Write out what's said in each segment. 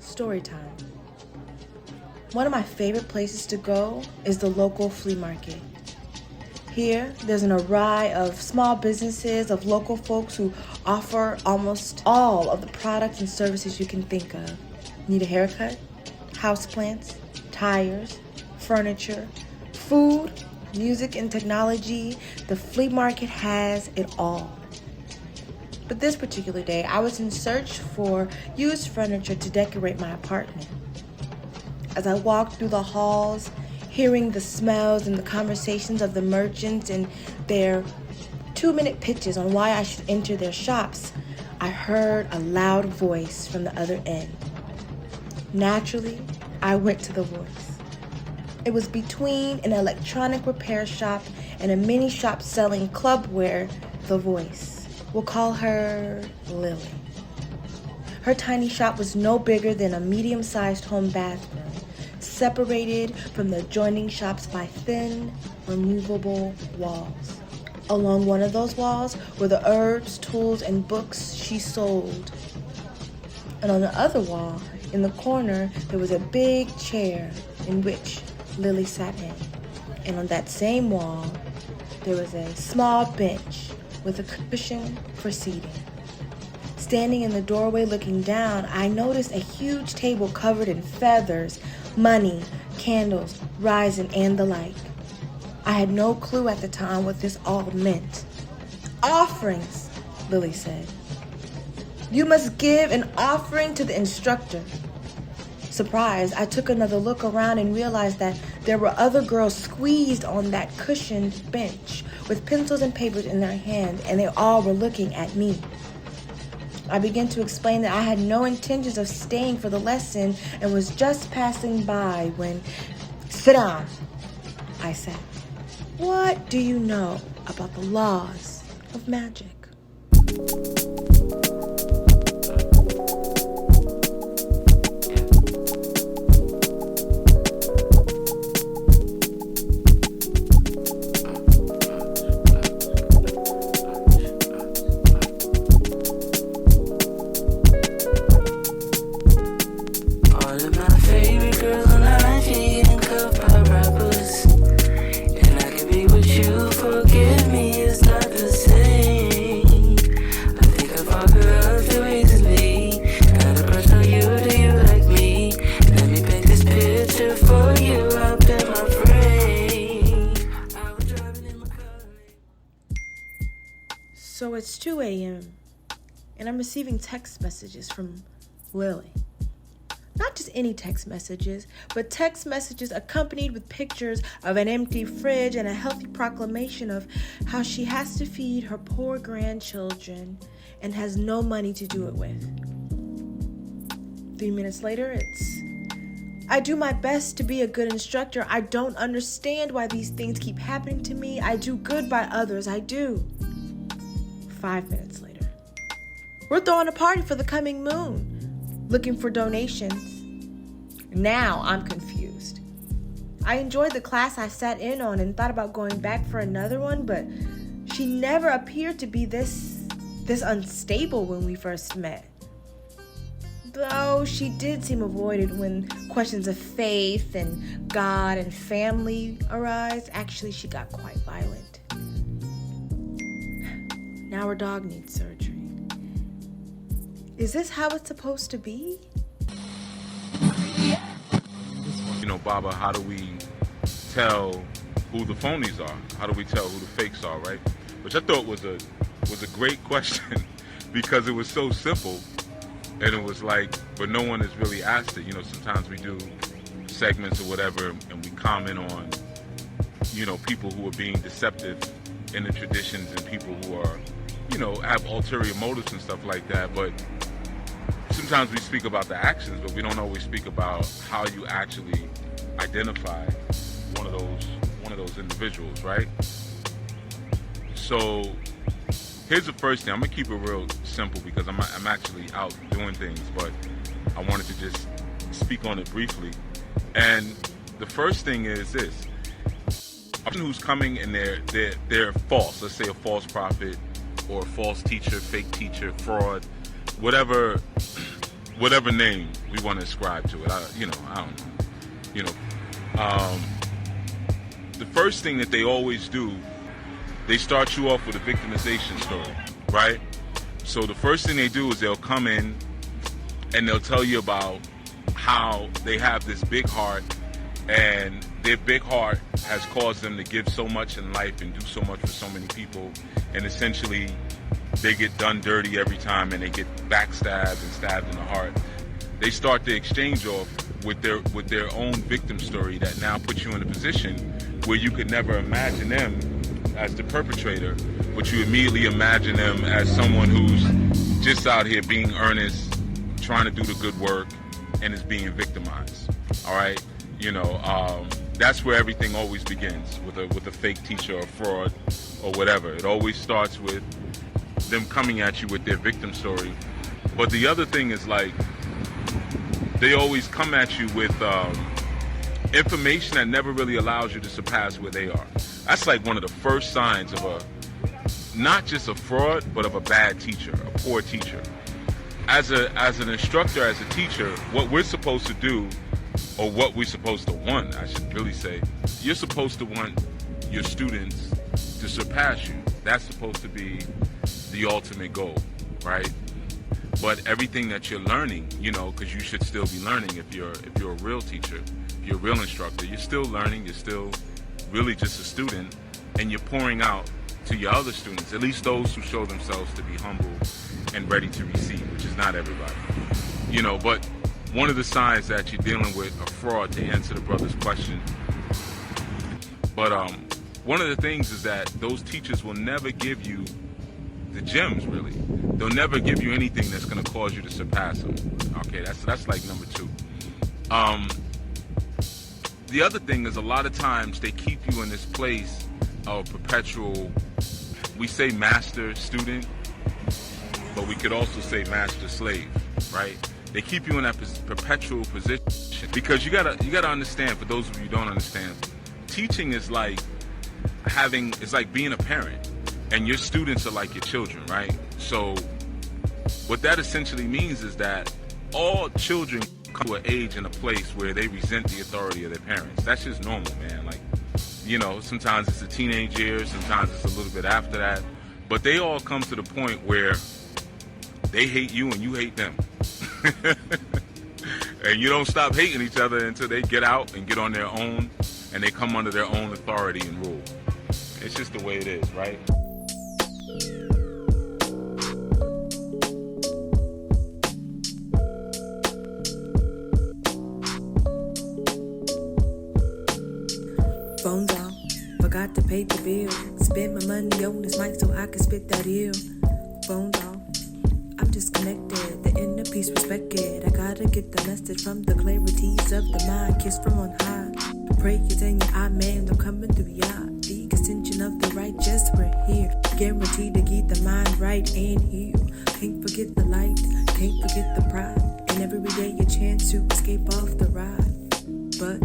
story time. One of my favorite places to go is the local flea market. Here, there's an array of small businesses, of local folks who offer almost all of the products and services you can think of. Need a haircut? Houseplants? Tires? Furniture? Food? Music and technology? The flea market has it all. But this particular day, I was in search for used furniture to decorate my apartment. As I walked through the halls, hearing the smells and the conversations of the merchants and their 2-minute pitches on why I should enter their shops, I heard a loud voice from the other end. Naturally, I went to the voice. It was between an electronic repair shop and a mini shop selling clubwear, the voice. We'll call her Lily. Her tiny shop was no bigger than a medium-sized home bathroom, separated from the adjoining shops by thin, removable walls. Along one of those walls were the herbs, tools, and books she sold. And on the other wall, in the corner, there was a big chair in which Lily sat in. And on that same wall, there was a small bench with a cushion for seating. Standing in the doorway looking down, I noticed a huge table covered in feathers, money, candles, resin, and the like. I had no clue at the time what this all meant. Offerings, Lily said. You must give an offering to the instructor. Surprised, I took another look around and realized that there were other girls squeezed on that cushioned bench with pencils and papers in their hands, and they all were looking at me. I began to explain that I had no intentions of staying for the lesson and was just passing by when, sit down, I said. What do you know about the laws of magic? So it's 2 a.m. and I'm receiving text messages from Lily. Not just any text messages, but text messages accompanied with pictures of an empty fridge and a healthy proclamation of how she has to feed her poor grandchildren and has no money to do it with. 3 minutes later, I do my best to be a good instructor. I don't understand why these things keep happening to me. I do good by others. I do. 5 minutes later, we're throwing a party for the coming moon, looking for donations. Now I'm confused. I enjoyed the class I sat in on and thought about going back for another one, but she never appeared to be this unstable when we first met. Though she did seem avoided when questions of faith and God and family arise. Actually, she got quite violent. Now her dog needs surgery. Is this how it's supposed to be? You know, Baba, how do we tell who the phonies are? How do we tell who the fakes are, right? Which I thought was a great question because it was so simple, and it was like, but no one has really asked it. You know, sometimes we do segments or whatever, and we comment on, you know, people who are being deceptive in the traditions and people who are, you know, have ulterior motives and stuff like that. But sometimes we speak about the actions, but we don't always speak about how you actually identify one of those individuals, right? So here's the first thing. I'm gonna keep it real simple because I'm actually out doing things, but I wanted to just speak on it briefly. And the first thing is this: a person who's coming and they're false. Let's say a false prophet or a false teacher, fake teacher, fraud, whatever whatever name we want to ascribe to it. I don't know. You know, the first thing that they always do, they start you off with a victimization story, right? So the first thing they do is they'll come in and they'll tell you about how they have this big heart, and their big heart has caused them to give so much in life and do so much for so many people, and essentially they get done dirty every time and they get backstabbed and stabbed in the heart. They start the exchange off with their own victim story that now puts you in a position where you could never imagine them as the perpetrator, but you immediately imagine them as someone who's just out here being earnest, trying to do the good work, and is being victimized. All right, that's where everything always begins with a fake teacher or fraud or whatever. It always starts with them coming at you with their victim story. But the other thing is, like, they always come at you with information that never really allows you to surpass where they are. That's like one of the first signs of not just a fraud, but of a bad teacher, a poor teacher. As an instructor, as a teacher, what we're supposed to do, or what we're supposed to want, I should really say, you're supposed to want your students to surpass you. That's supposed to be the ultimate goal, right? But everything that you're learning, because you should still be learning if you're a real teacher, if you're a real instructor, you're still learning, you're still really just a student, and you're pouring out to your other students, at least those who show themselves to be humble and ready to receive, which is not everybody. But one of the signs that you're dealing with a fraud, to answer the brother's question. But one of the things is that those teachers will never give you the gems, really. They'll never give you anything that's going to cause you to surpass them. Okay, that's like number two. The other thing is, a lot of times they keep you in this place of perpetual, we say master student, but we could also say master slave, right? They keep you in that perpetual position because you gotta understand, for those of you who don't understand, teaching is like being a parent, and your students are like your children, right? So what that essentially means is that all children come to an age and a place where they resent the authority of their parents. That's just normal, man. Like, sometimes it's the teenage years, sometimes it's a little bit after that, but they all come to the point where they hate you and you hate them. And you don't stop hating each other until they get out and get on their own and they come under their own authority and rule. It's just the way it is, right? Phone's off, forgot to pay the bill. Spend my money on this mic so I can spit that ill. Phone's off, I'm disconnected. The inner peace respected. I gotta get the message from the clarities of the mind. Kiss from on high. Prayers in your eye, man, I'm coming through ya. The extension of the righteous, we're here. Guaranteed to get the mind right and heal. Can't forget the light, can't forget the pride. And every day a chance to escape off the ride. But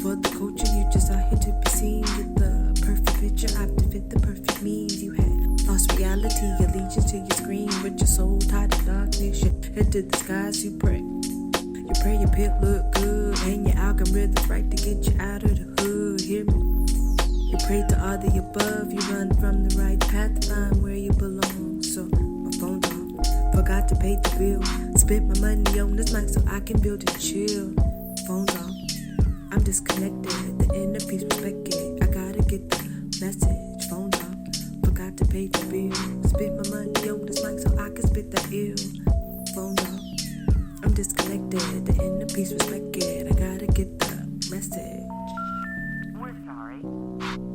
for the culture, you just out here to be seen with the perfect picture, I to fit the perfect means. You had lost reality, allegiance to your screen, with your soul tied in darkness. You head to the skies, you pray. You pray your pit look good, and your algorithm's right to get you out of the hood. Hear me? You pray to all the above, you run from the right path to find where you belong. So my phone's off, forgot to pay the bill. Spent my money on this mic so I can build and chill. Phone's off, I'm disconnected. The inner peace respected. I gotta get the message. Phone's off, forgot to pay the bill. Spent my money on this mic so I can spit that ill. Phone's off, I'm disconnected. The inner peace respected. I gotta get the message. We're sorry.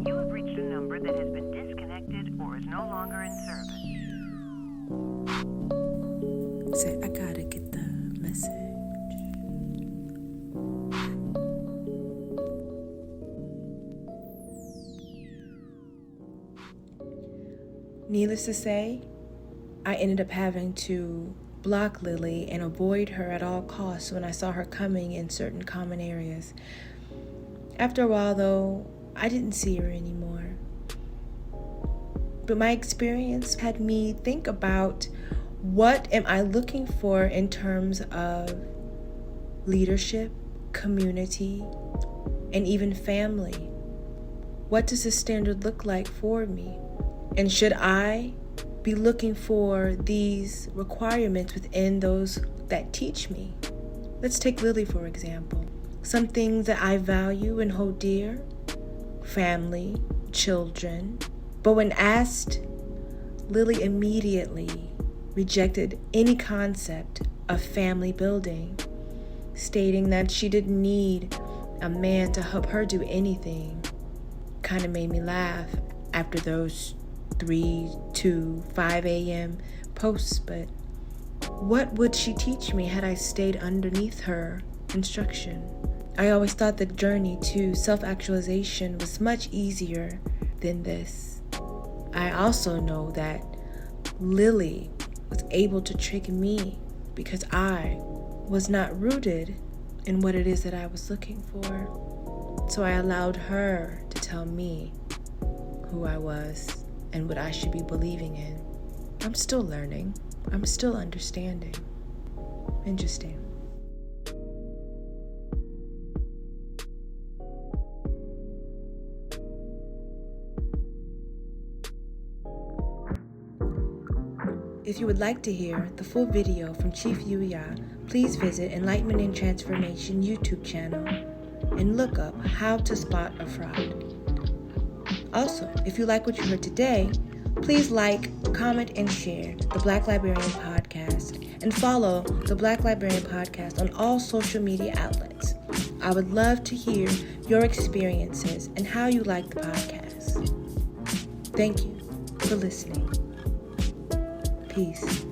You have reached a number that has been disconnected or is no longer in service. Say, I gotta get the message. Needless to say, I ended up having to block Lily and avoid her at all costs when I saw her coming in certain common areas. After a while, though, I didn't see her anymore. But my experience had me think about What am I looking for in terms of leadership, community, and even family? What does the standard look like for me? And should I be looking for these requirements within those that teach me? Let's take Lily, for example. Some things that I value and hold dear: family, children. But when asked, Lily immediately rejected any concept of family building, stating that she didn't need a man to help her do anything. Kind of made me laugh after those 3 to 5 a.m. posts, but what would she teach me had I stayed underneath her instruction? I always thought the journey to self-actualization was much easier than this. I also know that Lily was able to trick me because I was not rooted in what it is that I was looking for. So I allowed her to tell me who I was and what I should be believing in. I'm still learning. I'm still understanding. Interesting. If you would like to hear the full video from Chief Yuya, please visit Enlightenment and Transformation YouTube channel and look up How to Spot a Fraud. Also, if you like what you heard today, please like, comment, and share the Black Librarian Podcast and follow the Black Librarian Podcast on all social media outlets. I would love to hear your experiences and how you like the podcast. Thank you for listening. Peace.